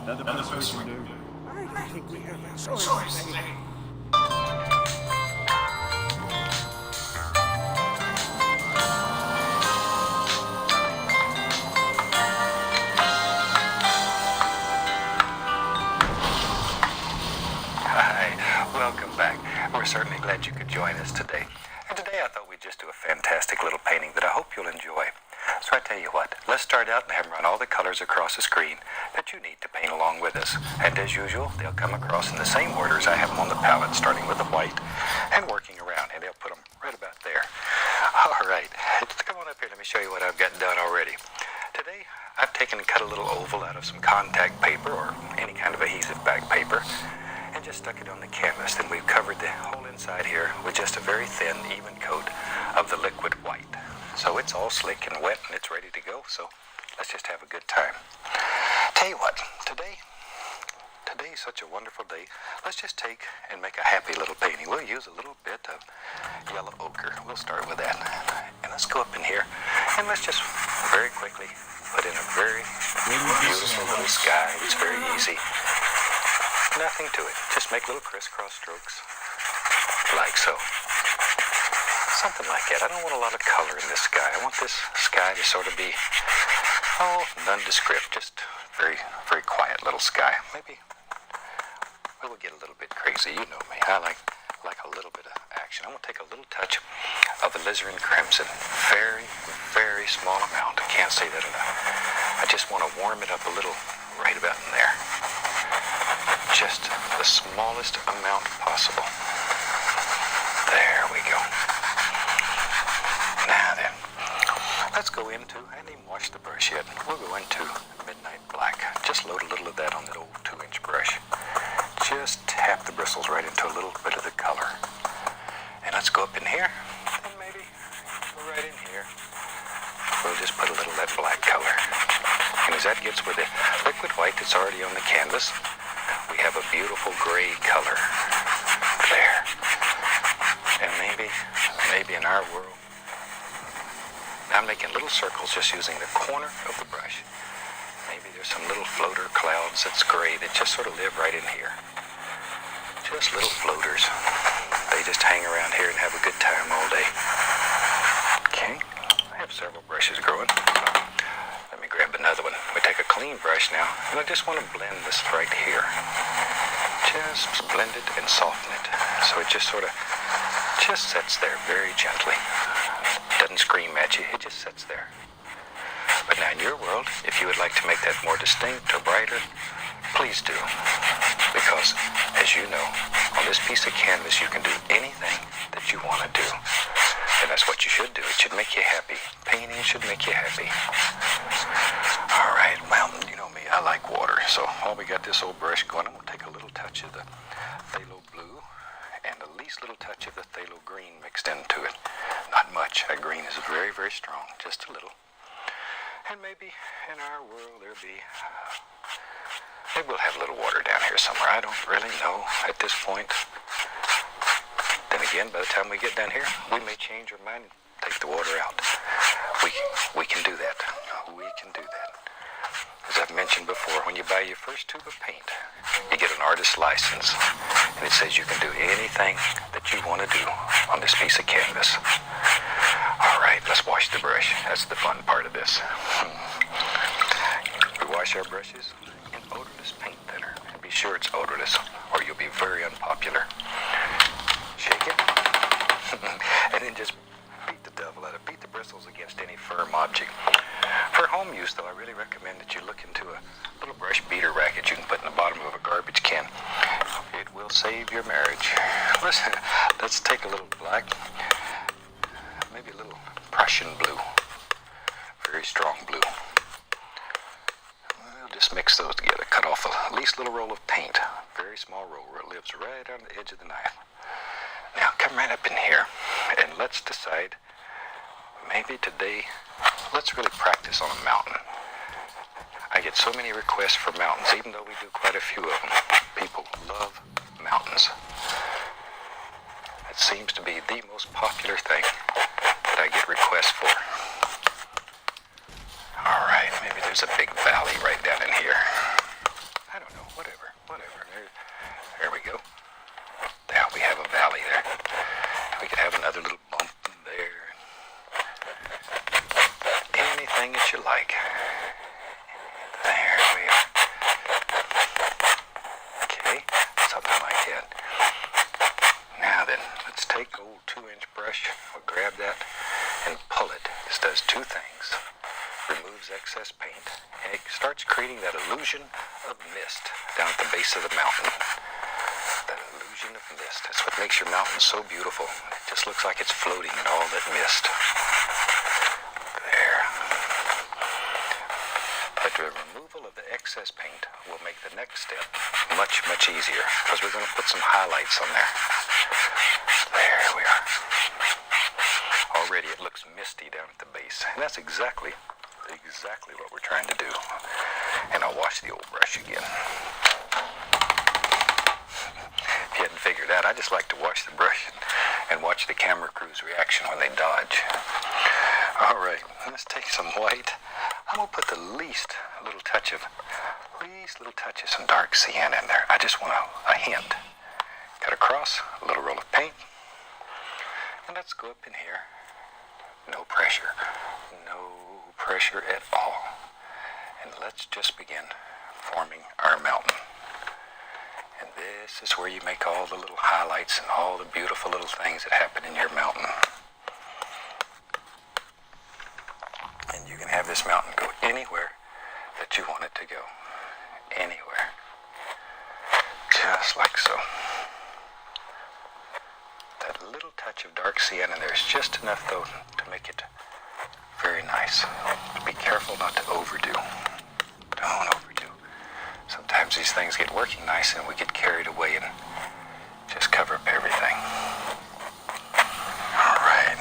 Another persuasion do. I think we have a choice today. Hi, welcome back. We're certainly glad you could join us today. And today I thought we'd just do a fantastic little painting that I hope you'll enjoy. So I tell you what, let's start out and have them run all the colors across the screen that you need to paint along with us. And as usual, they'll come across in the same order as I have them on the palette, starting with the white and working around. And they'll put them right about there. All right, come on up here. Let me show you what I've got done already. Today, I've taken and cut a little oval out of some contact paper or any kind of adhesive back paper and just stuck it on the canvas. Then we've covered the whole inside here with just a very thin, even coat of the liquid white. So it's all slick and wet and it's ready to go. So let's just have a good time. Tell you what, today's such a wonderful day. Let's just take and make a happy little painting. We'll use a little bit of yellow ochre. We'll start with that. And let's go up in here and let's just very quickly put in a very beautiful little sky. It's very easy. Nothing to it. Just make little crisscross strokes like so. Something like that. I don't want a lot of color in this sky. I want this sky to sort of be, nondescript. Just very, very quiet little sky. Maybe we'll get a little bit crazy. You know me. I like a little bit of action. I'm going to take a little touch of the alizarin crimson. Very, very small amount. I can't say that enough. I just want to warm it up a little right about in there. Just the smallest amount possible. There we go. Now then, let's go into, I didn't even wash the brush yet. We'll go into Midnight Black. Just load a little of that on that old 2-inch brush. Just tap the bristles right into a little bit of the color. And let's go up in here, and maybe go right in here. We'll just put a little of that black color. And as that gets with the liquid white that's already on the canvas, we have a beautiful gray color there. And maybe in our world, I'm making little circles just using the corner of the brush. Maybe there's some little floater clouds that's gray that just sort of live right in here. Just little floaters. They just hang around here and have a good time all day. Okay, I have several brushes growing. Let me grab another one. We take a clean brush now, and I just want to blend this right here. Just blend it and soften it. So it just sort of just sits there very gently. Doesn't scream at you, it just sits there. But now in your world, if you would like to make that more distinct or brighter, please do. Because, as you know, on this piece of canvas you can do anything that you want to do. And that's what you should do. It should make you happy. Painting should make you happy. All right, well, you know me, I like water. So while we got this old brush going, I'm going to take a little touch of the phthalo blue and the least little touch of the phthalo green mixed into it. Not much. That green is very, very strong. Just a little. And maybe in our world maybe we'll have a little water down here somewhere. I don't really know at this point. Then again, by the time we get down here, we may change our mind and take the water out. We can do that. We can do that. As I've mentioned before, when you buy your first tube of paint, you get an artist's license. And it says you can do anything that you want to do on this piece of canvas. All right, let's wash the brush. That's the fun part of this. We wash our brushes in odorless paint thinner. And be sure it's odorless, or you'll be very unpopular. Shake it. And then just beat the devil out of it. Beat the bristles against any firm object. For home use, though, I really recommend that you look into a little brush beater racket you can put in the bottom of a garbage can. It will save your marriage. Let's take a little black, maybe a little Prussian blue, very strong blue. We'll just mix those together. Cut off the least little roll of paint, very small roll where it lives right on the edge of the knife. Now come right up in here and let's decide, maybe today, let's really practice on a mountain. I get so many requests for mountains, even though we do quite a few of them. People love mountains. It seems to be the most popular thing that I get requests for. All right, maybe there's a big valley right down in here. I two things. Removes excess paint, and it starts creating that illusion of mist down at the base of the mountain. That illusion of mist. That's what makes your mountain so beautiful. It just looks like it's floating in all that mist. There. But the removal of the excess paint will make the next step much, much easier, because we're going to put some highlights on there. There we are. Already it looks misty down at the base, and that's exactly what we're trying to do. And I'll wash the old brush again. If you hadn't figured out, I just like to wash the brush and watch the camera crew's reaction when they dodge. All right, let's take some white. I'm gonna put the least little touch of some dark sienna in there. I just want a hint. Cut across, a little roll of paint. And let's go up in here. No pressure. No pressure at all. And let's just begin forming our mountain. And this is where you make all the little highlights and all the beautiful little things that happen in your mountain. And you can have this mountain go anywhere that you want it to go. Anywhere. Just like so. That little touch of dark sienna there is just enough, though, to make it very nice. Be careful not to overdo. Don't overdo. Sometimes these things get working nice and we get carried away and just cover up everything. All right.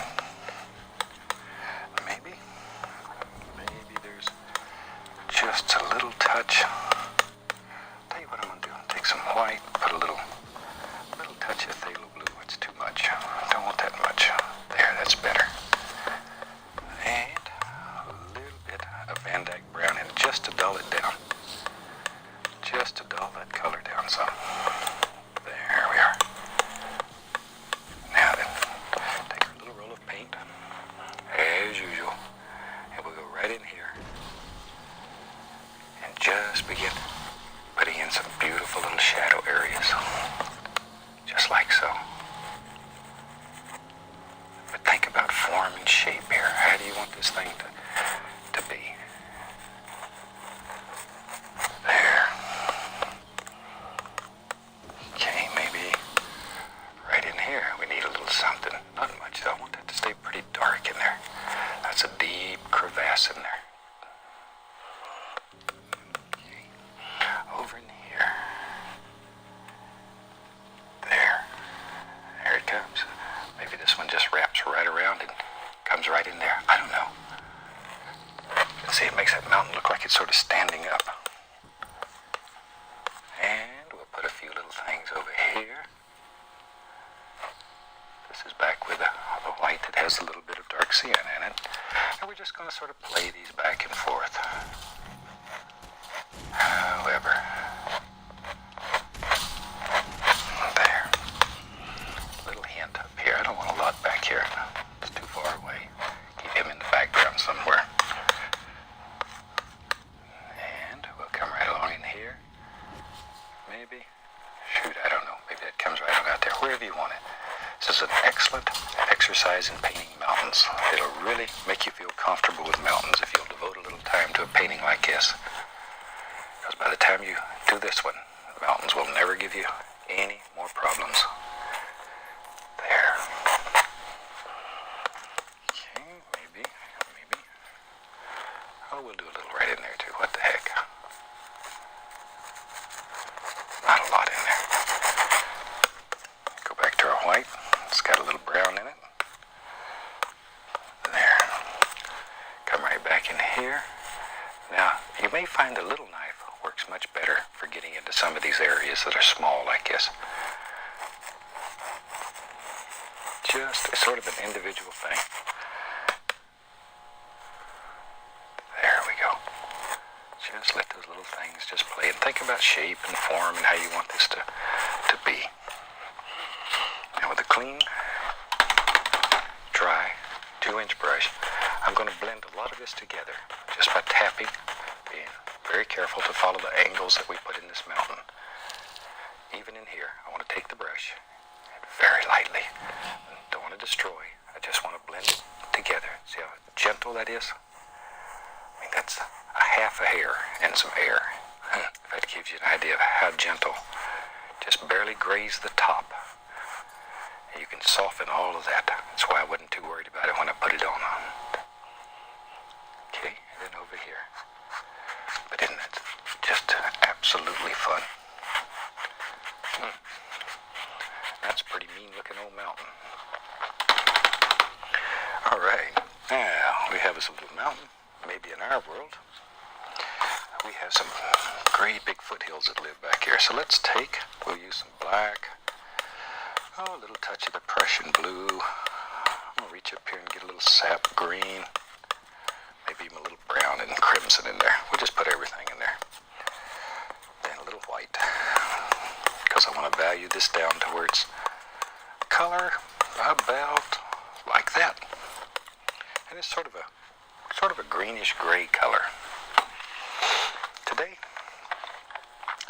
Maybe there's just a little touch. Tell you what I'm going to do. Take some white, put a little touch of phthalo blue. It's too much. Don't want that much. There, that's better. And a little bit of Van Dyke brown in it, just to dull it down. Just to dull that color down some. There we are. Now then, take our little roll of paint, as usual, and we'll go right in here and just begin putting in some beautiful little shadow areas. Just like so. But think about form and shape here. How do you want this thing to be? There. Okay, maybe right in here we need a little something. Not much though. I want that to stay pretty dark in there. That's a deep crevasse in there. Okay. Over in here. There it comes. Maybe this one just wraps right around and comes right in there. I don't know. See, it makes that mountain look like it's sort of standing up. And we'll put a few little things over here. This is back with the white that has a little bit of dark sienna in it. And we're just going to sort of play these back and forth. However, there. Little hint up here. I don't want a lot back here. It's too far away. Keep him in the background somewhere. And we'll come right along in here. Maybe. Shoot, I don't know. Maybe that comes right on out there. Wherever you want it. This is an excellent exercise in painting mountains. It'll really make you feel comfortable with mountains if you'll devote a little time to a painting like this. Because by the time you do this one, the mountains will never give you any more problems. There. Okay, maybe. Oh, we'll do a little right in there too. What the heck? Not a lot in there. Go back to our white. It's got a little brown in it. There. Come right back in here. Now, you may find a little knife works much better for getting into some of these areas that are small like this. Just sort of an individual thing. There we go. Just let those little things just play and think about shape and form and how you want this to be. Now with a clean, dry 2-inch brush, I'm going to blend a lot of this together just by tapping, being very careful to follow the angles that we put in this mountain. Even in here, I want to take the brush very lightly. Don't want to destroy. I just want to blend it together. See how gentle that is? I mean, that's a half a hair and some air. That gives you an idea of how gentle. Just barely graze the top. And you can soften all of that. That's why I wasn't too worried about it when I put it on. Okay, and then over here. But isn't that just absolutely fun? That's a pretty mean looking old mountain. All right, now we have us a little mountain. Maybe in our world, we have some great big foothills that live back here. So we'll use some black, a little touch of the Prussian blue. I'm gonna reach up here and get a little sap green, maybe even a little brown and crimson in there. We'll just put everything in there. Then a little white, because I want to value this down to where it's color about like that. And it's sort of a greenish gray color. Today,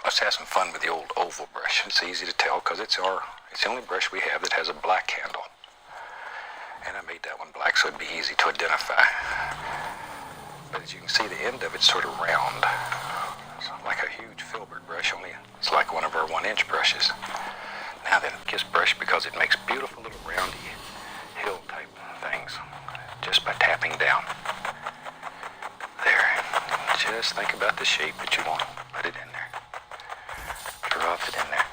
let's have some fun with the old oval brush. It's easy to tell because it's the only brush we have that has a black handle. And I made that one black so it'd be easy to identify. But as you can see, the end of it's sort of round. It's like a huge filbert brush, only it's like one of our 1-inch brushes. Now then, it gets brushed because it makes beautiful little roundy hill type things just by tapping down. There. Just think about the shape that you want. Put it in there. Drop it in there.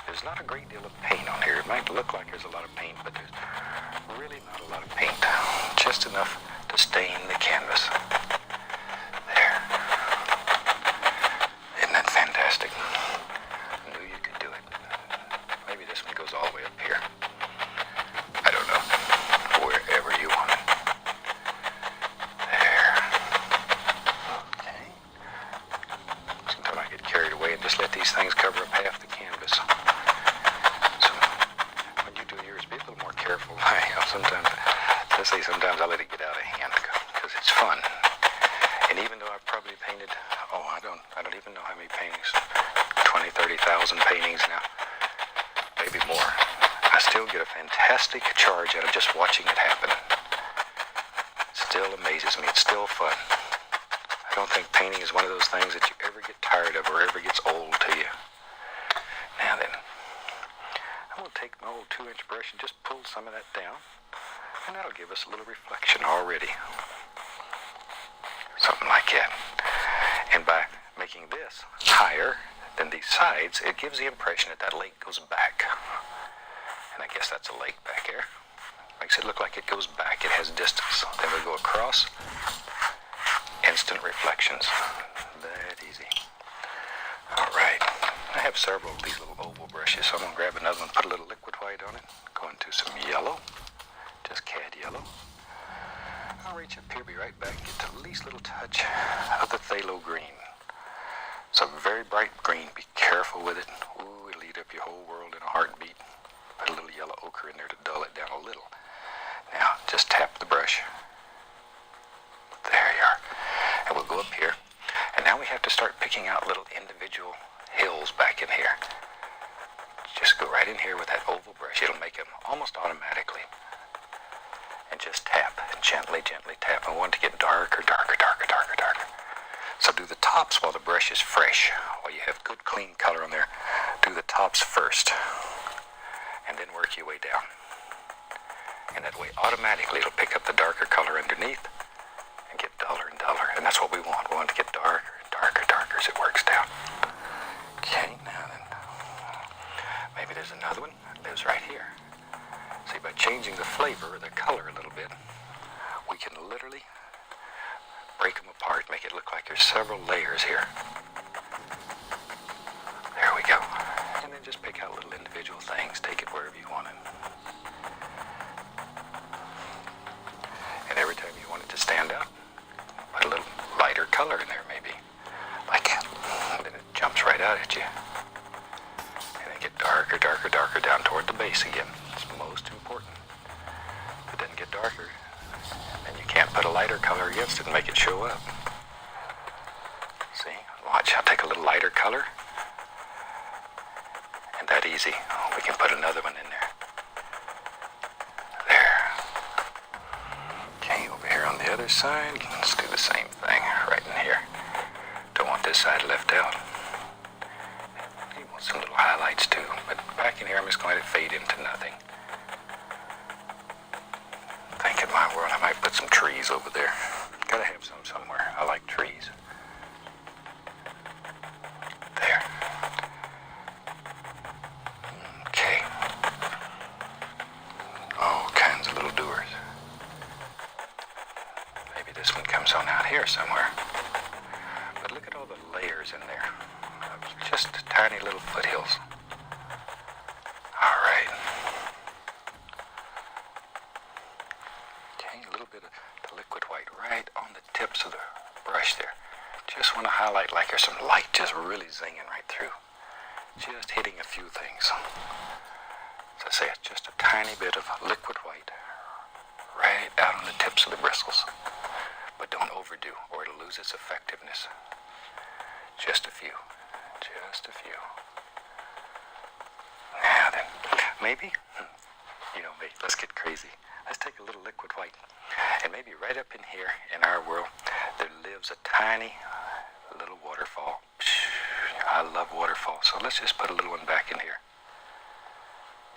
There's not a great deal of paint on here. It might look like there's a lot of paint, but there's really not a lot of paint. Just enough to stain the canvas. There. Isn't that fantastic? I knew you could do it. Maybe this one goes all the way up here. I don't know. Wherever you want it. There. Okay. Sometimes I get carried away and just let these things cover up half the canvas. So when you do yours, be a little more careful. Sometimes I let it get out of hand because it's fun. And even though I've probably painted, I don't even know how many paintings, 20, 30,000 paintings now, maybe more. I still get a fantastic charge out of just watching it happen. It still amazes me. It's still fun. I don't think painting is one of those things that you ever get tired of or ever gets old to you. Now then, I'm going to take my old 2-inch brush and just pull some of that down. And that'll give us a little reflection already. Something like that. And by making this higher than these sides, it gives the impression that lake goes back. And I guess that's a lake back there. Makes it look like it goes back. It has distance. Then we go across. Instant reflections. That easy. All right. I have several of these little oval brushes, so I'm going to grab another one, put a little liquid white on it, go into some yellow. Just cad yellow. I'll reach up here, be right back, and get the least little touch of the phthalo green. It's a very bright green. Be careful with it. Ooh, it'll eat up your whole world in a heartbeat. Put a little yellow ochre in there to dull it down a little. Now, just tap the brush. There you are. And we'll go up here. And now we have to start picking out little individual hills back in here. Just go right in here with that oval brush. It'll make them almost automatically. And just tap, and gently, gently tap. I want it to get darker, darker, darker, darker, darker. So do the tops while the brush is fresh. While you have good, clean color on there, do the tops first. And then work your way down. And that way, automatically, it'll pick up the darker color underneath and get duller and duller. And that's what we want. We want it to get darker, darker, darker as it works down. Okay, now then, maybe there's another one that lives right here. See, by changing the flavor or the color a little bit, we can literally break them apart, make it look like there's several layers here. There we go. And then just pick out little individual things. Take it wherever you want it. And every time you want it to stand out, put a little lighter color in there maybe. Like that. And then it jumps right out at you. And then get darker, darker, darker down toward the base again. It's most important. If it doesn't get darker, then you can't put a lighter color against it and make it show up. See? Watch, I'll take a little lighter color. And that easy. We can put another one in there. There. the other side, let's do the same thing right in here. Don't want this side left out. You want some little highlights too, but back in here I'm just going to let it fade into nothing. Think in my world I might put some trees over there. Gotta have some somewhere. I like trees. There. Okay. All kinds of little doers. Maybe this one comes on out here somewhere. But look at all the layers in there. Just tiny little foothills. All right. Okay, a little bit of the liquid white right on the tips of the brush there. Just want to highlight like there's some light just really zinging right through. Just hitting a few things. As I say, it's just a tiny bit of liquid white right out on the tips of the bristles. But don't overdo or it'll lose its effectiveness. Just a few. Just a few. Now then, maybe, you know me, let's get crazy. Let's take a little liquid white. And maybe right up in here in our world, there lives a tiny little waterfall. I love waterfalls, so let's just put a little one back in here.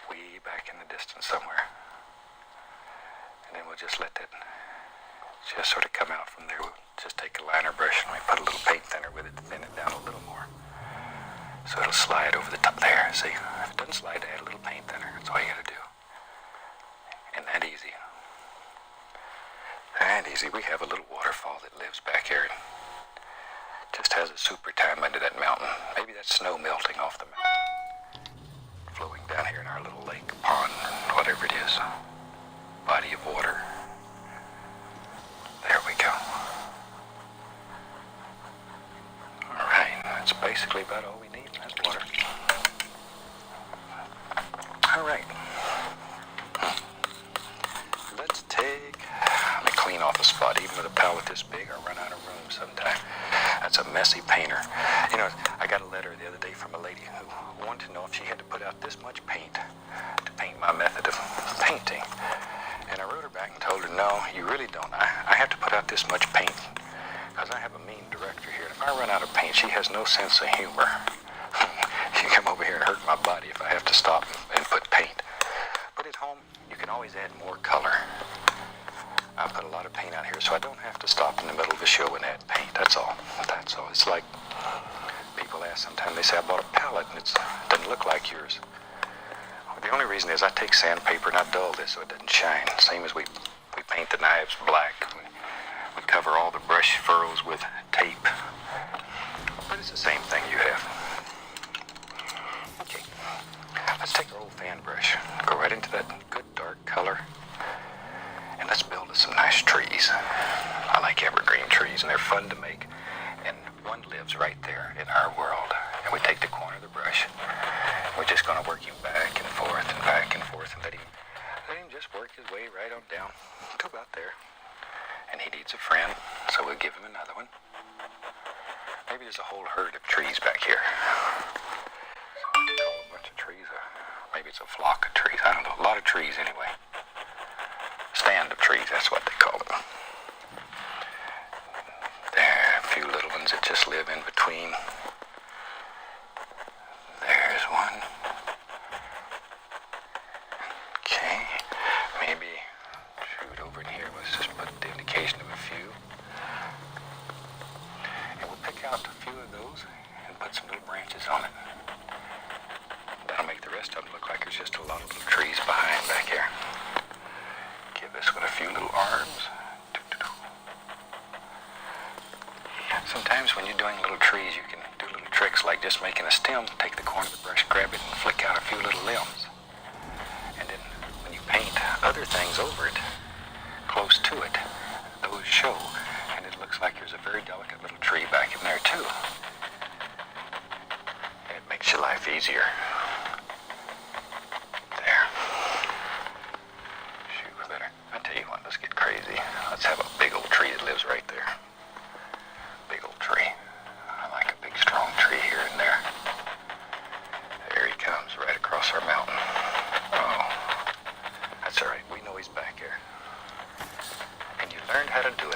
Way back in the distance somewhere. And then we'll just let that just sort of come out from there. We'll just take a liner brush and we put a little paint thinner with it to thin it down a little more. So it'll slide over the top there. See, if it doesn't slide, add a little paint thinner. That's all you gotta do. And that easy. That easy. We have a little waterfall that lives back here and just has a super time under that mountain. Maybe that's snow melting off the mountain. Flowing down here in our little lake, pond, whatever it is. Body of water. There we go. All right, that's basically about all we need. That's water. All right. Let's let me clean off a spot. Even with a palette this big, I run out of room sometime. That's a messy painter. You know, I got a letter the other day from a lady who wanted to know if she had to put out this much paint to paint my method of painting. And I wrote her back and told her, no, you really don't. I have to put out this much paint because I have a mean director here. If I run out of paint, she has no sense of humor. She come over here and hurt my body if I have to stop and put paint. But at home, you can always add more color. I put a lot of paint out here, so I don't have to stop in the middle of a show and add paint. That's all. That's all. It's like people ask sometimes, they say, I bought a palette and it doesn't look like yours. The only reason is I take sandpaper and I dull this so it doesn't shine. Same as we paint the knives black. We cover all the brush furrows with tape. But it's the same thing you have. Okay. Let's take our old fan brush. Go right into that good dark color. And let's build us some nice trees. I like evergreen trees and they're fun to make. And one lives right there in our world. And we take the corner of the brush. We're just going to work him back and forth and let him just work his way right on down to about there. And he needs a friend, so we'll give him another one. Maybe there's a whole herd of trees back here. So we can call a bunch of trees, maybe it's a flock of trees. I don't know, a lot of trees anyway. Stand of trees, that's what they call them. There are a few little ones that just live in between. There's one. Okay, maybe shoot over in here. Let's just put the indication of a few. And we'll pick out a few of those and put some little branches on it. That'll make the rest of them look like there's just a lot of little trees behind back here. Give this one a few little arms. Sometimes when you're doing little trees, you can do little tricks like just making a stem, take the corner of the brush, grab it, and flick out a few little limbs. And then when you paint other things over it, close to it, those show, and it looks like there's a very delicate little tree back in there too. And it makes your life easier. There. Shoot, we better, I tell you what, let's get crazy. Let's have a big old tree that lives right there. Big old tree. I like a big strong tree here and there. There he comes right across our mountain. Oh, that's all right. We know he's back here. And you learned how to do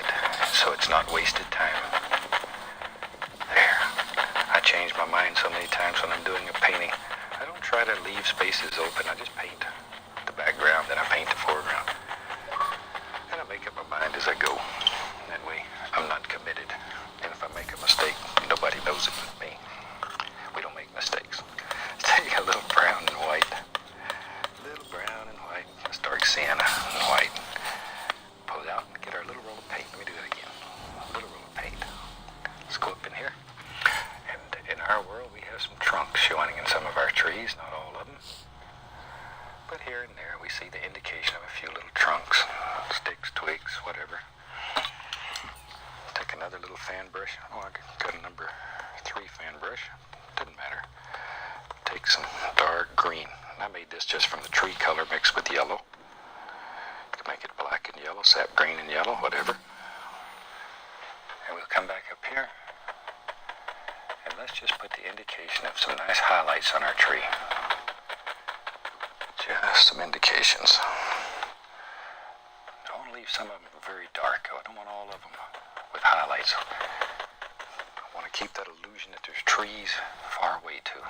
mind so many times when I'm doing a painting. I don't try to leave spaces open. I just paint the background, then I paint the foreground. And I make up my mind as I go. That way, I'm not committed. And if I make a mistake, nobody knows it but me. We don't make mistakes. Take a little brown and white. Little brown and white. Let's dark sienna and white. Pull it out and get our little roll of paint. Let me do that again. A little roll of paint. Let's go up in here. And in our world, we have some trunks showing in some of our trees, not all of them. But here and there, we see the indication of a few little trunks, sticks, twigs, whatever. Take another little fan brush. Oh, I got a number 3 fan brush. Doesn't matter. Take some dark green. I made this just from the tree color mixed with yellow. You can make it black and yellow, sap green and yellow, whatever. And we'll come back up here. And let's just put the indication of some nice highlights on our tree. Just some indications. I want to leave some of them very dark. I don't want all of them with highlights. I want to keep that illusion that there's trees far away too.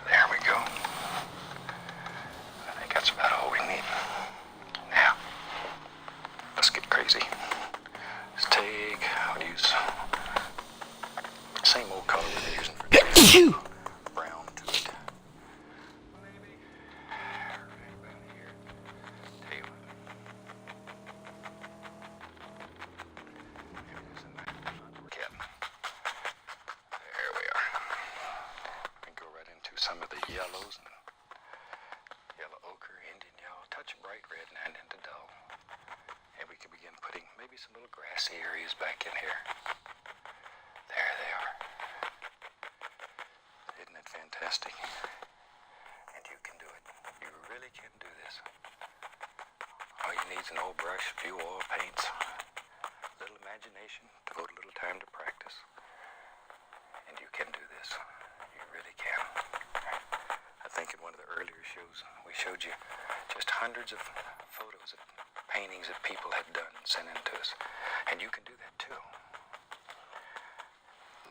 There we go. I think that's about all we need. Now, let's get crazy. Let's take, I'll use same old color we're using for trees. Brown to it. Maybe. Right about here. Tell you what. Maybe there's a nice cat. There we are. We can go right into some of the yellows and yellow ochre, Indian yellow, touch bright red and into dull. And we can begin putting maybe some little grassy areas back in here. There they are. Isn't it fantastic? And you can do it. You really can do this. All you need is an old brush, a few oil paints, a little imagination, devote a little time to practice. And you can do this. You really can. I think in one of the earlier shows, we showed you just hundreds of photos of paintings that people had done and sent in to us. And you can do that too.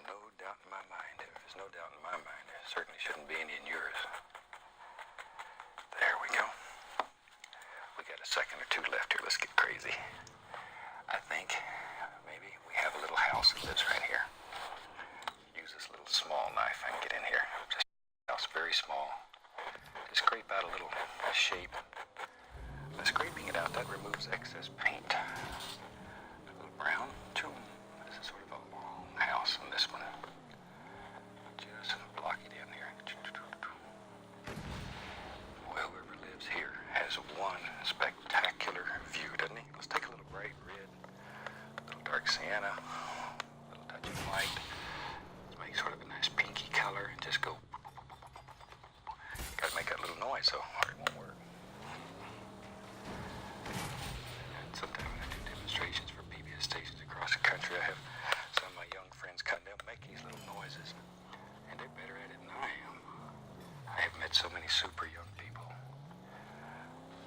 No doubt in my mind. If there's no doubt in my mind, there certainly shouldn't be any in yours. There we go. We got a second or two left here. Let's get crazy. I think maybe we have a little house that lives right here. Use this little small knife and get in here. Just a house, very small. Just scrape out a little shape. By scraping it out, that removes excess paint. A little brown, too. This is sort of a long house on this one. Just block it in here. Well, whoever lives here has one spectacular view, doesn't he? Let's take a little bright red, a little dark sienna, a little touch of white. Let's make sort of a nice pinky color and just go. Gotta make that little noise, so it won't work. And sometimes when I do demonstrations for PBS stations across the country, I have some of my young friends come down and make these little noises. And they're better at it than I am. I have met so many super young people.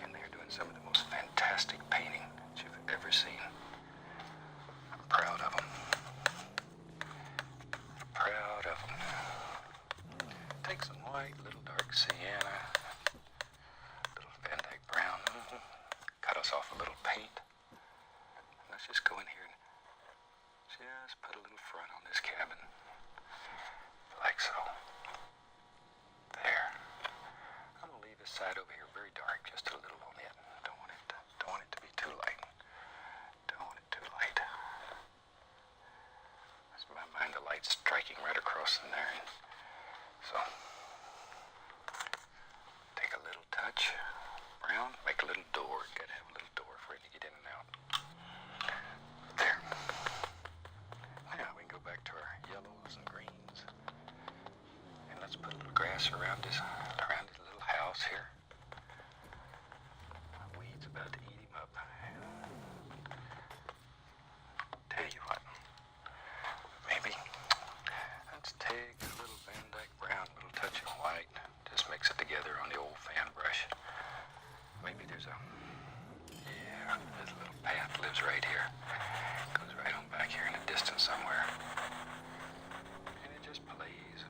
And they're doing some of the most fantastic painting that you've ever seen. I'm proud of them. Proud of them. Take some white, little dark sienna, little Van Dyke brown. Cut us off a little paint. And let's just go in here and just put a little front on this cabin. Like so. There. I'm gonna leave this side over here very dark, just a little on it. Don't want it to be too light. Don't want it too light. That's in my mind, the light's striking right across in there. So, take a little touch, brown, make a little door. You gotta have a little door for it to get in and out. There. Now we can go back to our yellows and greens. And let's put a little grass around this little house here. Weeds about to eat him up. Tell you what, maybe let's take a little Van Dyke brown, a little touch of white, just mix it together on the old fan brush. Maybe there's a little path lives right here. Goes right on back here in the distance somewhere. And it just plays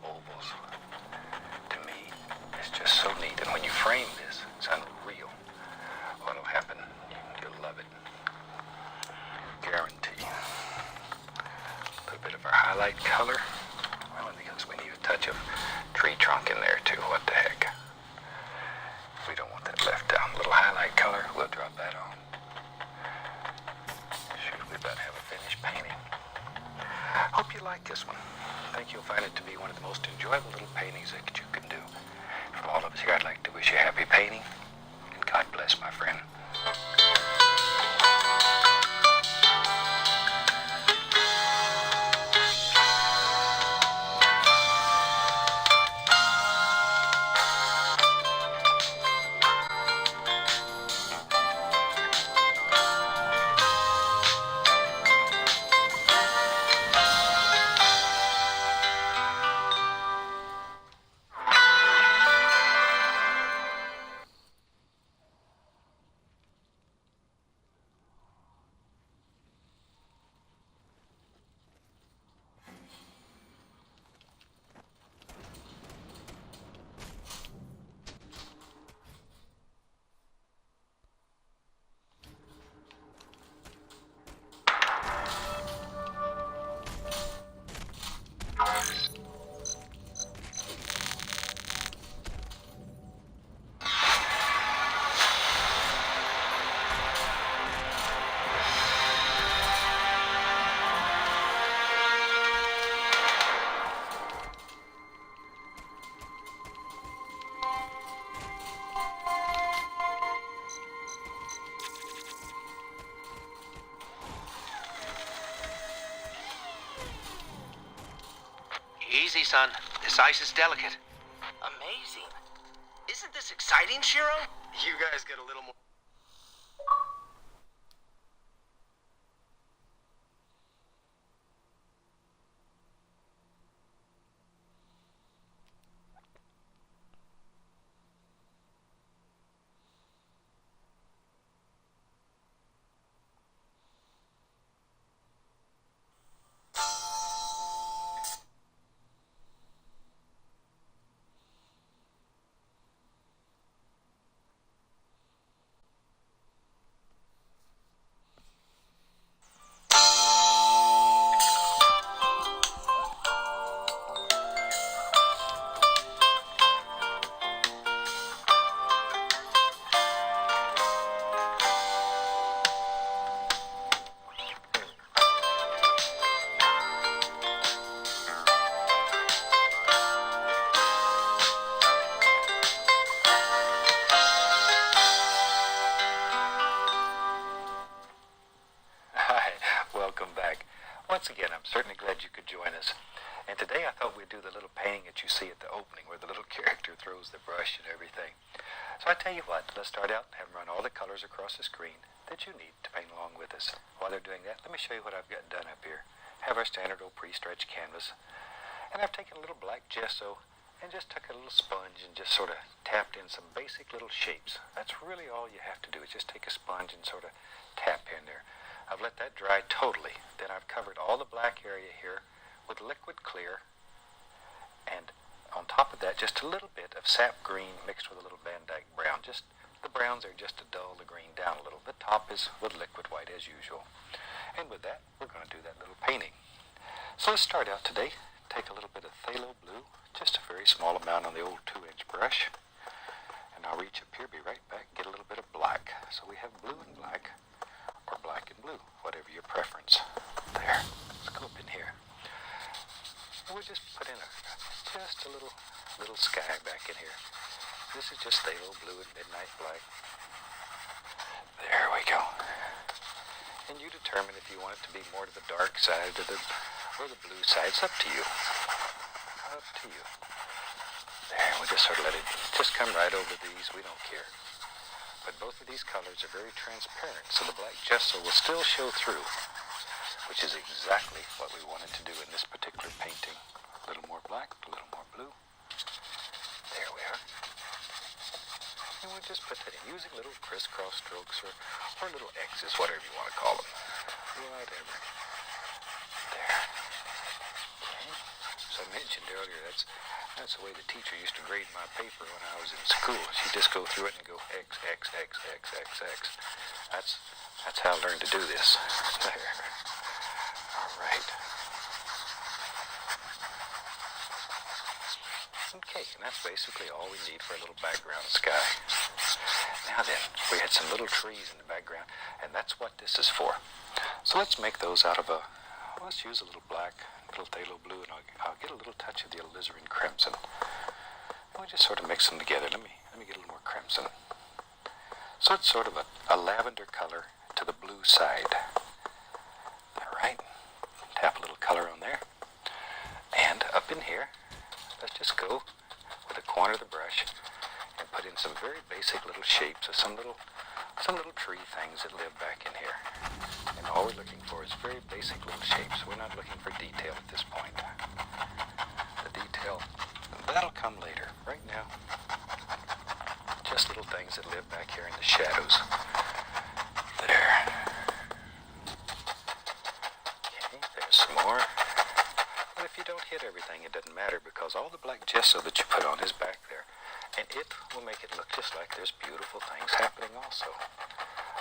ovals. To me, it's just so neat. And when you frame this, it's unreal. What'll happen, you'll love it. Guarantee. A little bit of our highlight color. Well, because we need a touch of tree trunk in there too. What the heck? We don't want that left out. A little highlight color, we'll drop that on. Shoot, we about have a finished painting. Hope you like this one. I think you'll find it to be one of the most enjoyable little paintings that you can do. From all of us here, I'd like to wish you happy painting, and God bless, my friend. Easy, son. This ice is delicate. Amazing. Isn't this exciting, Shiro? You guys get a little more... Welcome back. Once again, I'm certainly glad you could join us. And today I thought we'd do the little painting that you see at the opening where the little character throws the brush and everything. So I tell you what, let's start out and have them run all the colors across the screen that you need to paint along with us. While they're doing that, let me show you what I've got done up here. Have our standard old pre-stretched canvas. And I've taken a little black gesso and just took a little sponge and just sort of tapped in some basic little shapes. That's really all you have to do is just take a sponge and sort of tap in there. I've let that dry totally. Then I've covered all the black area here with liquid clear. And on top of that, just a little bit of sap green mixed with a little Van Dyke brown. Just the browns are just to dull the green down a little. The top is with liquid white as usual. And with that, we're going to do that little painting. So let's start out today. Take a little bit of phthalo blue, just a very small amount on the old 2-inch brush. And I'll reach up here, be right back, get a little bit of black. So we have blue and black, or black and blue, whatever your preference. There, let's go up in here. And we'll just put in just a little sky back in here. This is just phthalo blue and midnight black. There we go. And you determine if you want it to be more to the dark side or the blue side. It's up to you. Up to you. There, we'll just sort of let it just come right over these. We don't care. But both of these colors are very transparent, so the black gesso will still show through, which is exactly what we wanted to do in this particular painting. A little more black, a little more blue. There we are. And we'll just put that in, using little crisscross strokes or little X's, whatever you want to call them. Whatever. There. Okay. So mentioned earlier, that's the way the teacher used to grade my paper when I was in school. She'd just go through it and go X, X, X, X, X, X. That's how I learned to do this. There. All right. Okay, and that's basically all we need for a little background sky. Now then, we had some little trees in the background, and that's what this is for. So let's make those out of let's use a little black, a little phthalo blue, and I'll get a little touch of the alizarin crimson. We'll just sort of mix them together. Let me get a little more crimson. So it's sort of a lavender color to the blue side. All right, tap a little color on there. And up in here, let's just go with the corner of the brush and put in some very basic little shapes of some little tree things that live back in here. And all we're looking for is very basic little shapes. We're not looking for detail at this point. The detail, that'll come later. Right now, just little things that live back here in the shadows. There. Okay, there's some more. But if you don't hit everything, it doesn't matter, because all the black gesso that you put on is back there. And it will make it look just like there's beautiful things happening also.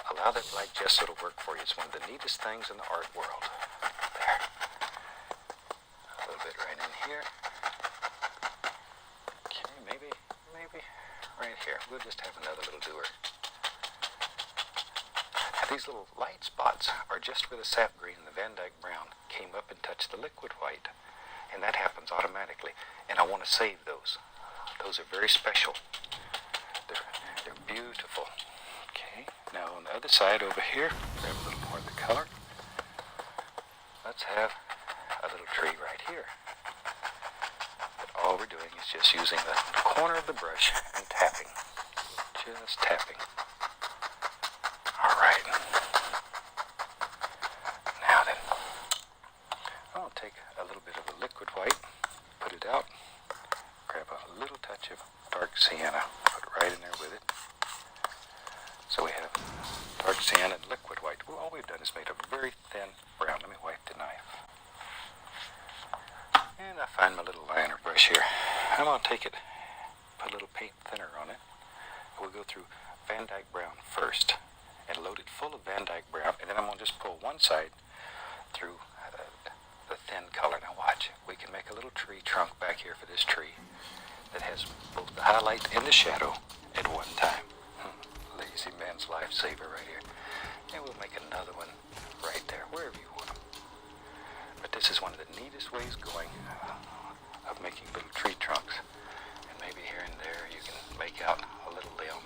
Allow that black gesso to work for you. It's one of the neatest things in the art world. There. A little bit right in here. Okay, maybe right here. We'll just have another little doer. Now, these little light spots are just where the sap green and the Van Dyke brown came up and touched the liquid white. And that happens automatically. And I want to save those. Those are very special. They're beautiful. Okay, now on the other side over here, grab a little more of the color. Let's have a little tree right here. But all we're doing is just using the corner of the brush and tapping. Just tapping. All right. Now then, I'll take a little bit of the liquid white, put it out. Grab a little touch of dark sienna, put it right in there with it. So we have dark sienna and liquid white. Well, all we've done is made a very thin brown. Let me wipe the knife. And I find my little liner brush here. I'm going to take it, put a little paint thinner on it. We'll go through Van Dyke brown first and load it full of Van Dyke brown. And then I'm going to just pull one side through the thin color. Now watch, we can make a little tree trunk back here for this tree that has both the highlight and the shadow at one time. Lazy man's lifesaver right here. And we'll make another one right there, wherever you want them. But this is one of the neatest ways going of making little tree trunks. And maybe here and there you can make out a little limb.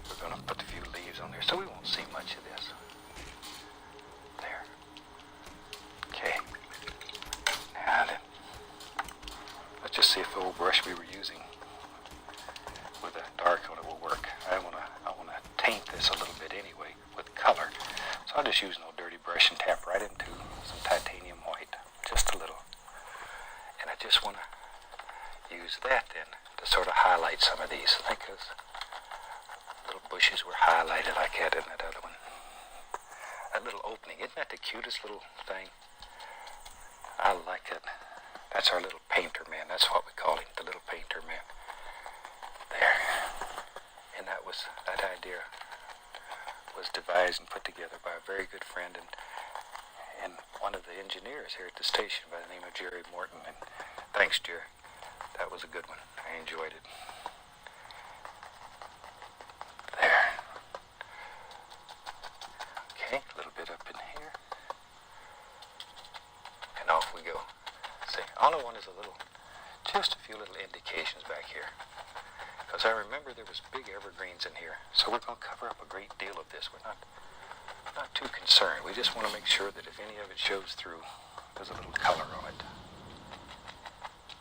We're going to put a few leaves on there so we won't see much of this. There. Okay. Now then, let's just see if the old brush we were using with the dark on it will work. I want to taint this a little bit anyway with color. So I'll just use an old dirty brush and tap right into some titanium white, just a little. And I just want to use that then to sort of highlight some of these. I think those little bushes were highlighted like that in that other one. That little opening, isn't that the cutest little thing? I like it. That's our little painter man. That's what we call him, the little painter man. There. And that idea was devised and put together by a very good friend and one of the engineers here at the station by the name of Jerry Morton. And thanks, Jerry. That was a good one. I enjoyed it. There. Okay, a little bit up in here. And off we go. See, all I want is just a few little indications back here. Because I remember there was big evergreens in here. So we're going to cover up a great deal of this. We're not too concerned. We just want to make sure that if any of it shows through, there's a little color on it.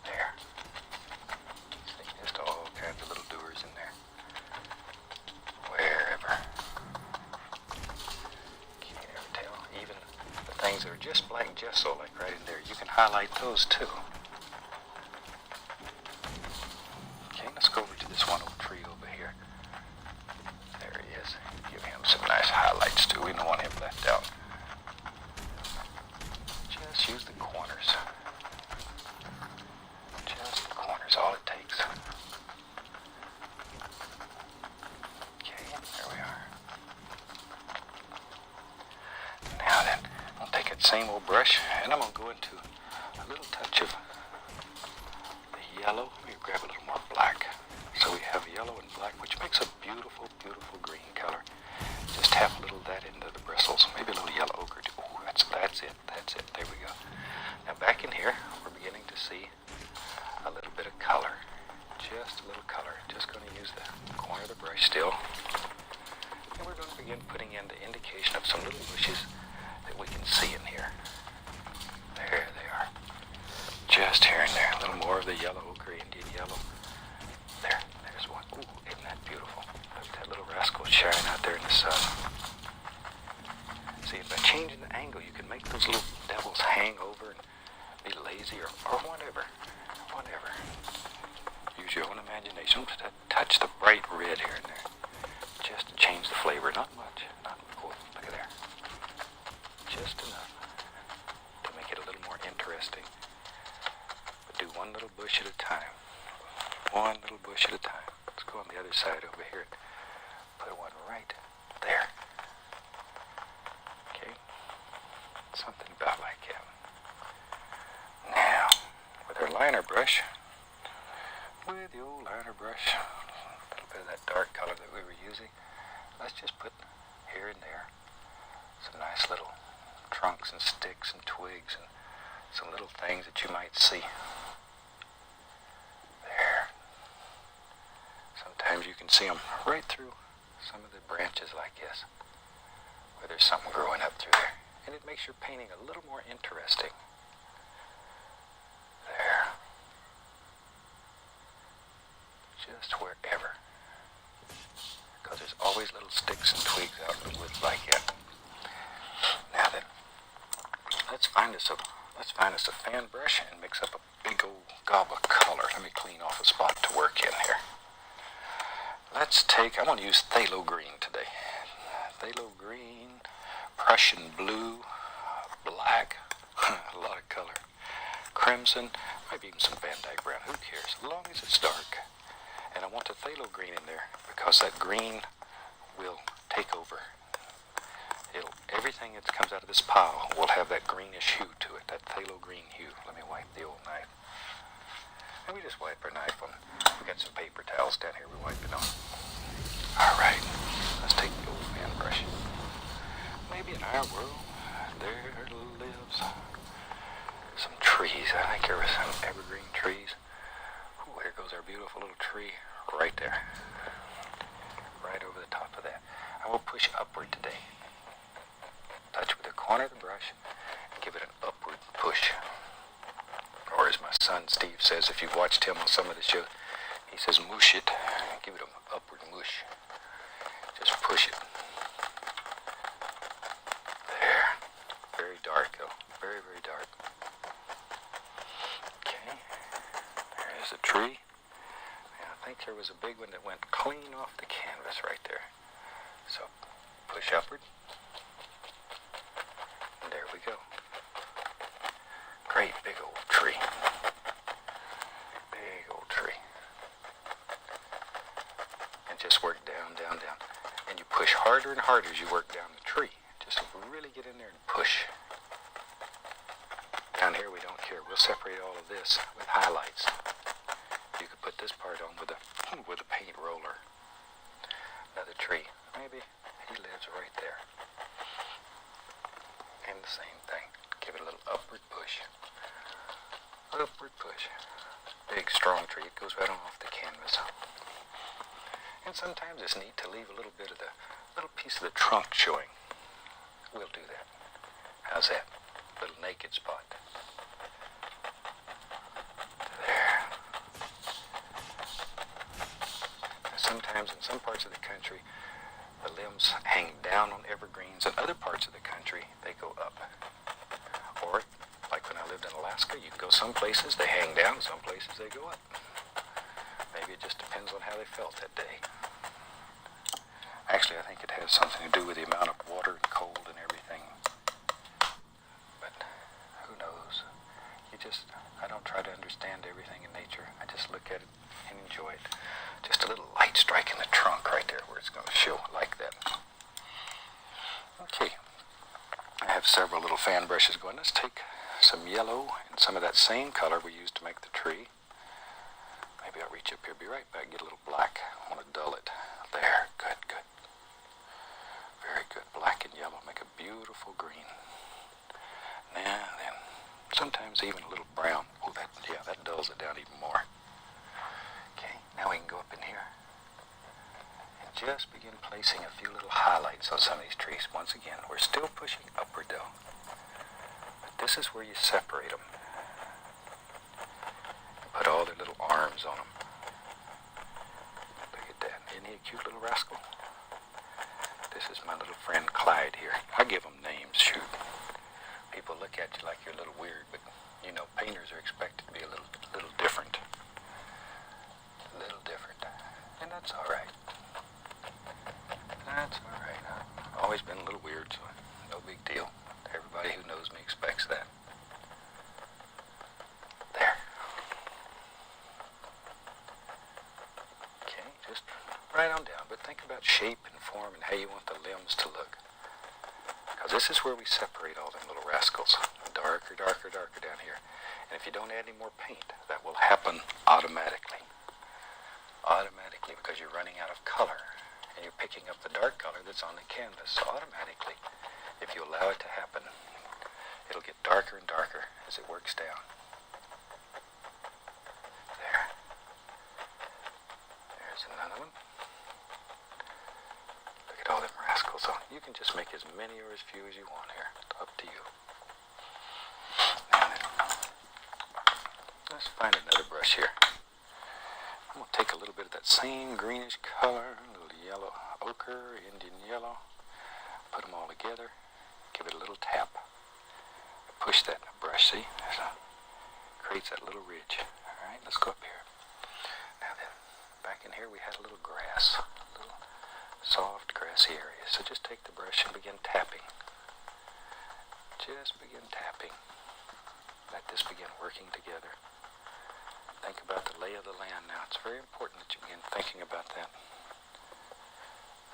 There. See, just all kinds of little doers in there. Wherever. Can't ever tell. Even the things that are just black gesso, like right in there, you can highlight those too. Okay, let's go over to this one old tree over here. There he is. Give him some nice highlights too. We don't want him left out. Just use the corners. brush, and I'm going to go into a little touch of the yellow. Let me grab a little more black. So we have yellow and black, which makes a beautiful, beautiful green color. Just tap a little of that into the bristles. Maybe a little yellow ochre too. Ooh, that's it. There we go. Now back in here, we're beginning to see a little bit of color. Just a little color. Just going to use the corner of the brush still. And we're going to begin putting in the indication of some little bushes that we can see in here. There they are. Just here and there. A little more of the yellow ochre, Indian yellow. There's one. Ooh, isn't that beautiful? Look at that little rascal shining out there in the sun. See, by changing the angle, you can make those little devils hang over and be lazy or whatever. Whatever. Use your own imagination to touch the bright red here and there. Just to change the flavor. Not much. Oh, look at there. Just enough to make it a little more interesting. But do one little bush at a time. One little bush at a time. Let's go on the other side over here. Put one right there. Okay? Something about like that. Now, with our liner brush, with the old liner brush, a little bit of that dark color that we were using, let's just put here and there some nice little trunks and sticks and twigs and some little things that you might see. There. Sometimes you can see them right through some of the branches like this, where there's something growing up through there. And it makes your painting a little more interesting. There. Just wherever. Because there's always little sticks and twigs out in the woods like that. Now then, let's find us a fan brush and mix up a big old gob of color. Let me clean off a spot to work in here. I'm going to use phthalo green today. Phthalo green, Prussian blue, black, a lot of color, crimson, maybe even some Van Dyke brown, who cares, as long as it's dark. And I want the phthalo green in there because that green will take over. Everything that comes out of this pile will have that greenish hue to it, that phthalo green hue. Let me wipe the old knife. And we just wipe our knife on. We got some paper towels down here we wipe it on. All right, let's take the old fan brush. Maybe in our world, there lives some trees. I think there were some evergreen trees. Ooh, there goes our beautiful little tree right there. Right over the top of that. I will push upward today. Touch with the corner of the brush and give it an upward push. Or as my son Steve says, if you've watched him on some of the shows, he says mush it. Give it an upward mush. Just push it. There. Very dark though. Very, very dark. Okay. There's a tree. And I think there was a big one that went clean off the canvas right there. So push upward. And there we go. Great big old tree. Big old tree. And just work down, down, down. And you push harder and harder as you work down the tree. Just really get in there and push. Down here we don't care. We'll separate all of this with highlights. You could put this part on with a paint roller. Another tree. Maybe he lives right there. And the same thing. Give it a little upward push. Upward push. Big, strong tree. It goes right on off the canvas. And sometimes it's neat to leave a little bit of the little piece of the trunk showing. We'll do that. How's that? Little naked spot. There. Sometimes in some parts of the country, the limbs hang down on evergreens. In other parts of the country, they go up. Or, like when I lived in Alaska, you can go some places, they hang down, some places they go up. Maybe it just depends on how they felt that day. Actually, I think it has something to do with the amount of water and cold and everything. But who knows? I don't try to understand everything in nature. I just look at it and enjoy it. Just a little light strike in the trunk right there where it's going to show like that. Okay. I have several little fan brushes going. Let's take some yellow and some of that same color we used to make the tree. Maybe I'll reach up here, be right back, get a little black. I want to dull it. There, good, good. Very good. Black and yellow make a beautiful green. Now then, sometimes even a little brown. Oh, that dulls it down even more. Okay, now we can go up in here and just begin placing a few little highlights on some of these trees. Once again, we're still pushing upward though. But this is where you separate them. Put all their little arms on them. Look at that. Isn't he a cute little rascal? This is my little friend Clyde here. I give them names, shoot. People look at you like you're a little weird, but you know, painters are expected to be a little different. A little different. And that's all right. That's all right. I've always been a little weird, so no big deal. Everybody who knows me expects that. There. Okay, just right on down, but think about shape and form and how you want the limbs to look. Because this is where we separate all them little rascals. Darker, darker, darker down here. And if you don't add any more paint, that will happen automatically. Automatically, because you're running out of color. And you're picking up the dark color that's on the canvas. So automatically, if you allow it to happen, it'll get darker and darker as it works down. There. There's another one. Look at all them rascals. So you can just make as many or as few as you want here. It's up to you. Now then, let's find another brush here. I'm going to take a little bit of that same greenish color, a little yellow ochre, Indian yellow, put them all together, give it a little tap, push that in the brush, see? Creates that little ridge. All right, let's go up here. Now then, back in here we had a little grass, a little soft grassy area. So just take the brush and begin tapping. Just begin tapping. Let this begin working together. Think about the lay of the land now. It's very important that you begin thinking about that.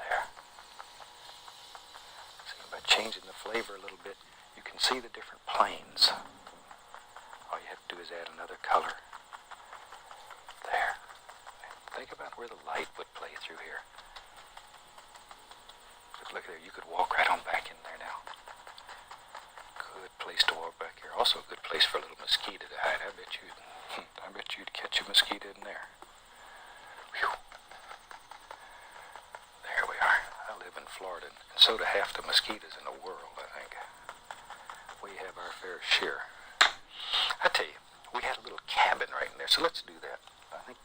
There. See, by changing the flavor a little bit, you can see the different planes. All you have to do is add another color. There. Think about where the light would play through here. Look there, you could walk right on back in there now. Good place to walk back here. Also a good place for a little mosquito to hide. I bet you'd catch a mosquito in there. Whew. There we are. I live in Florida, and so do half the mosquitoes in the world, I think. We have our fair share. I tell you, we had a little cabin right in there, so let's do that. I think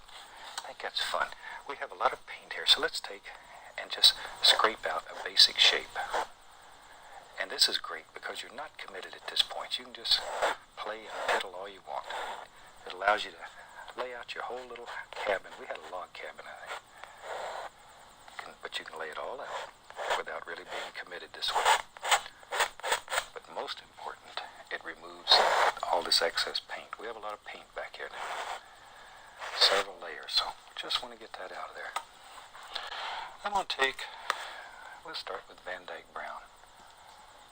that's fun. We have a lot of paint here, so let's take and just scrape out a basic shape. And this is great because you're not committed at this point. You can just play and piddle all you want. It allows you to lay out your whole little cabin. We had a log cabin, I think. But you can lay it all out without really being committed this way. But most important, it removes all this excess paint. We have a lot of paint back here now. Several layers, so we just want to get that out of there. I'm going to we'll start with Van Dyke Brown.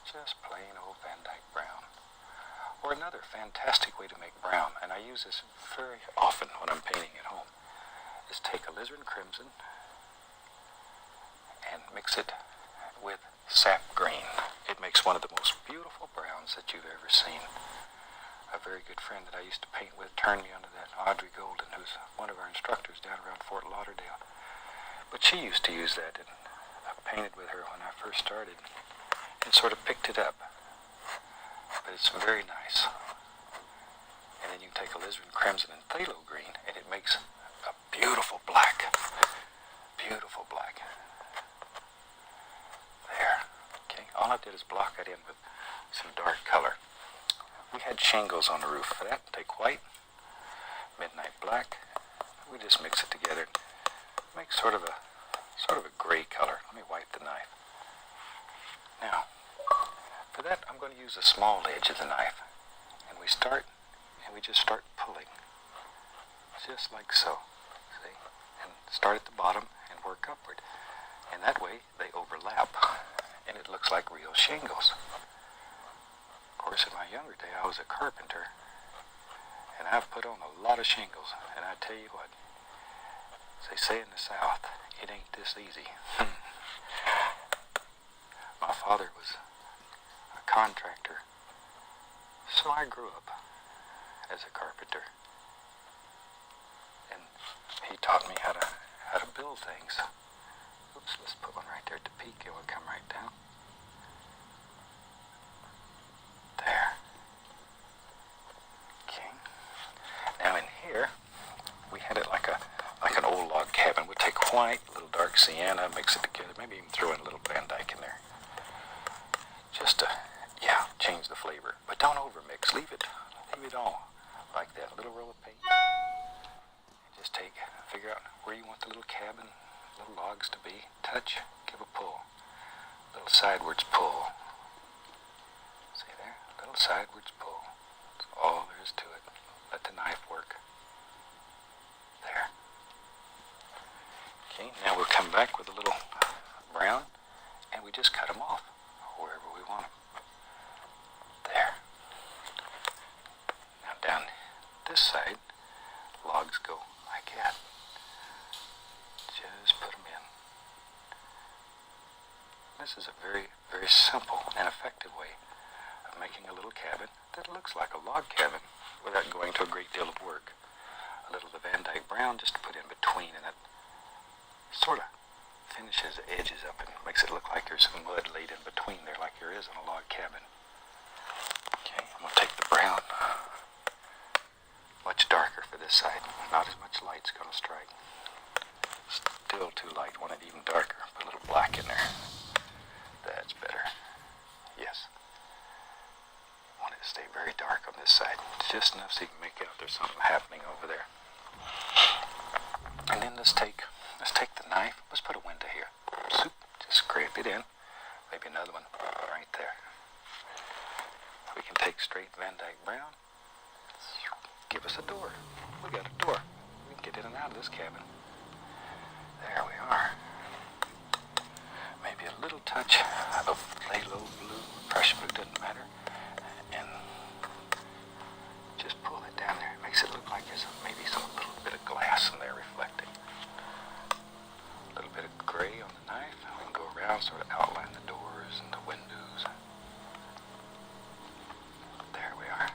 Just plain old Van Dyke Brown. Or another fantastic way to make brown, and I use this very often when I'm painting at home, is take alizarin crimson and mix it with sap green. It makes one of the most beautiful browns that you've ever seen. A very good friend that I used to paint with turned me onto that, Audrey Golden, who's one of our instructors down around Fort Lauderdale. But she used to use that, and I painted with her when I first started and sort of picked it up. But it's very nice. And then you can take alizarin crimson and phthalo green, and it makes a beautiful black. Beautiful black. There. Okay, all I did is block it in with some dark color. We had shingles on the roof. For that, take white, midnight black. We just mix it together. Make sort of a gray color. Let me wipe the knife. Now, for that, I'm going to use a small edge of the knife. And we just start pulling. Just like so. See? And start at the bottom and work upward. And that way, they overlap. And it looks like real shingles. course, in my younger day, I was a carpenter, and I've put on a lot of shingles, and I tell you what, as they say in the South, it ain't this easy. My father was a contractor, so I grew up as a carpenter, and he taught me how to build things. Oops, let's put one right there at the peak. It will come right down. There. Okay. Now in here, we had it like an old log cabin. We'd take white, a little dark sienna, mix it together, maybe even throw in a little Van Dyke in there. Just to, change the flavor. But don't overmix. Leave it all like that. A little roll of paint. Just figure out where you want the little cabin, little logs to be. Touch, give a pull. Little sidewards pull. See there? Little sidewards pull. That's all there is to it. Let the knife work. There. Okay, now we'll come back with a little brown, and we just cut them off wherever we want them. There. Now down this side, logs go like that. Just put them in. This is a very, very simple and effective way of making a little cabin that looks like a log cabin without going to a great deal of work. A little of the Van Dyke brown just to put in between, and it sort of finishes the edges up and makes it look like there's some mud laid in between there like there is in a log cabin. Okay, I'm going to take the brown, much darker for this side. Not as much light's going to strike. Still too light, want it even darker. Put a little black in there. That's better. Yes. Want it to stay very dark on this side. Just enough so you can make out there's something happening over there. And then let's take the knife. Let's put a window here. Soup. Just scrape it in. Maybe another one right there. We can take straight Van Dyke brown. Give us a door. We got a door. We can get in and out of this cabin. There we are. Maybe a little touch of phthalo blue, Prussian blue, doesn't matter. And just pull it down there. It makes it look like there's maybe some little bit of glass in there reflecting. A little bit of gray on the knife. We can go around, sort of outline the doors and the windows. There we are.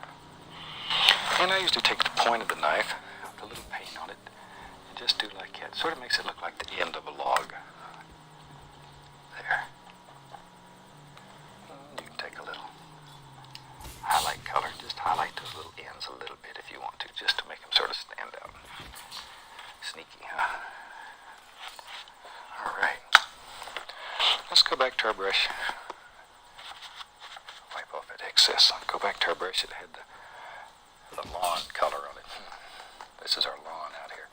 And I usually take the point of the knife, with a little paint on it, and just do like that. Sort of makes it look like the end of a log. There. You can take a little highlight color, just highlight those little ends a little bit if you want to, just to make them sort of stand out. Sneaky, huh? All right. Let's go back to our brush. Wipe off that excess. Go back to our brush that had the lawn color on it. This is our lawn out here.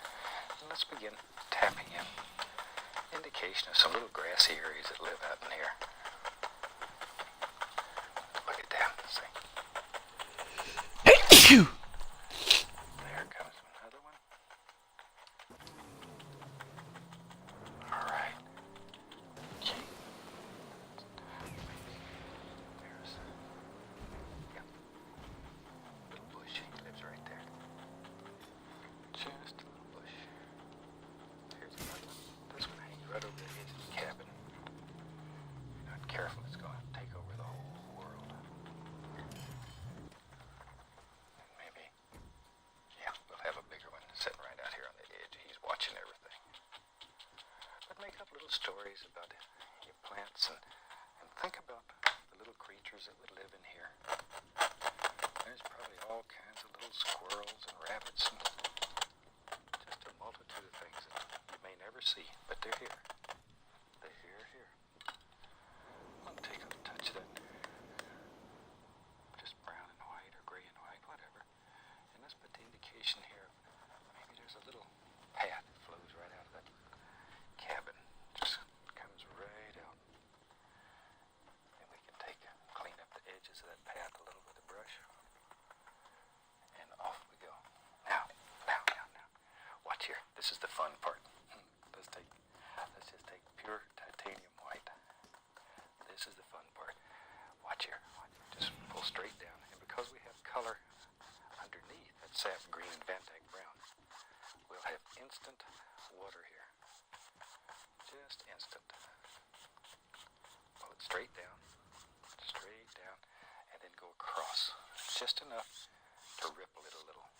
And let's begin tapping in. Indication of some little grassy areas that live out in here. Look at that. See? There comes another one. All right. Okay. There's little bush. He lives right there. Just a little bush. Here's another one. This one hangs right over the edge of the cabin. If you're not careful, it's going to take over the whole world. And maybe, we'll have a bigger one sitting right out here on the edge. He's watching everything. But make up little stories about your plants and think about the little creatures that would live in here. There's probably all kinds of little squirrels and rabbits and just a multitude of things that you may never see, but they're here. They're here. I'll take a touch of that. Just brown and white or gray and white, whatever. And let's put the indication here. Maybe there's a little path that flows right out of that cabin. Just comes right out. And we can clean up the edges of that path a little with a brush. And off we go. Now. Watch here. This is the fun part. Let's just take pure titanium white. This is the fun part. Watch here. Just pull straight down. instant water here. Just instant. Pull it straight down, and then go across. Just enough to ripple it a little.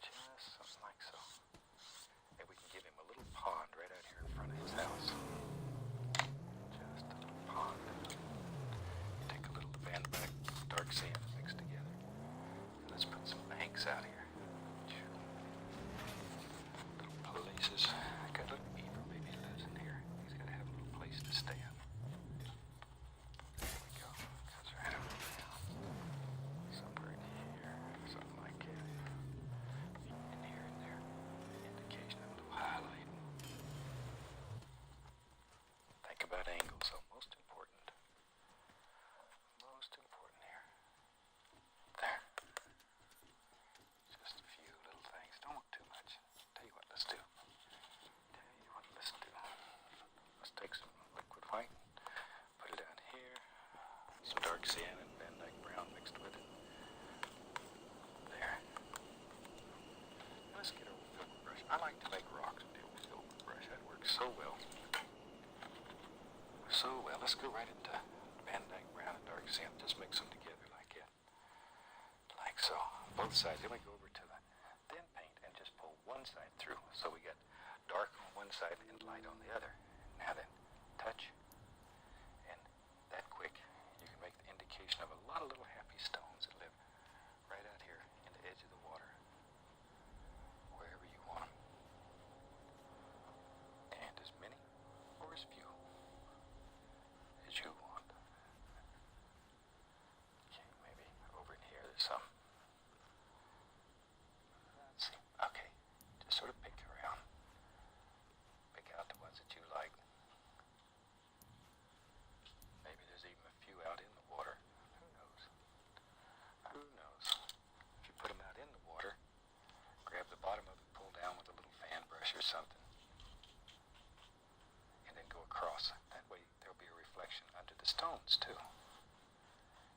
Just something like so. And we can give him a little pond right out here in front of his house. Just a little pond. You take a little bandback, dark sand mixed together. And let's put some banks out here. Little places. I got a little beaver baby lives in here. He's got to have a little place to stand. There we go. Goes right over there. Somewhere in here. Something like that. In here and there. Indication of a little highlight. Think about angles, so most important. Most important here. There. Just a few little things. Don't want too much. Tell you what, let's do. Let's take some liquid white, put it down here, some dark sand and Van Dyke brown mixed with it. There. Let's get a filbert brush. I like to make rocks deal with filbert brush. That works so well. So well. Let's go right into Van Dyke brown and dark sand. Just mix them together like that. Like so. Both sides. Then we go over to the thin paint and just pull one side through. So we got dark on one side and light on the other. Now then, touch. And that quick, you can make the indication of a lot of little happy stones that live right out here in the edge of the water. Wherever you want them. And as many or as few as you want. Okay, maybe over in here there's some. Let's see. Okay, just sort of pick around. Pick out the ones that you like. Maybe there's even a few out in the water. Who knows? Who knows? If you put them out in the water, grab the bottom of it, pull down with a little fan brush or something, and then go across. That way there'll be a reflection under the stones too.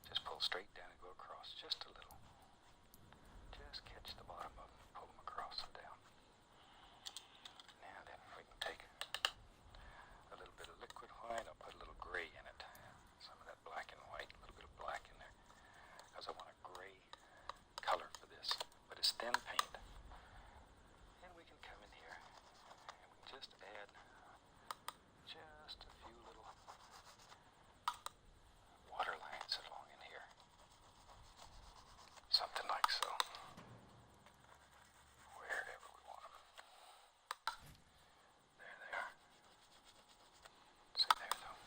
Just pull straight down and go across just a little. Just catch the bottom of them and pull them across and down. Now then, we can take a little bit of liquid white. I'll put a little gray in it. Some of that black and white, a little bit of black in there. Because I want a gray color for this. But it's thin paint. And we can come in here and we can just add just a few little water lines along in here. Something like so. Wherever we want them. There they are. See there though.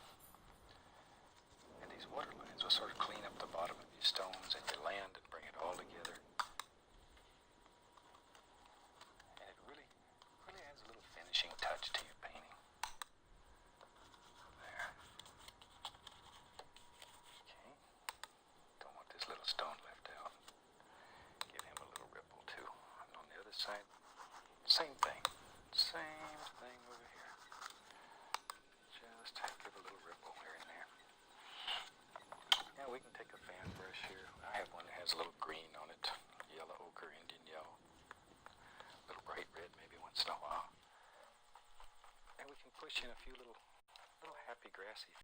And these water lines will sort of clean up the bottom of your stones and your land and bring it all together. And it really adds a little finishing touch to your painting. There. Okay. Don't want this little stone left out. Give him a little ripple too. And on the other side, same thing. Same thing over here. Just give a little ripple here and there. Now we can take a fan brush here. I have one that has a little green on it. Yellow ochre, Indian yellow. A little bright red maybe once in a while. And we can push in a few little happy grassy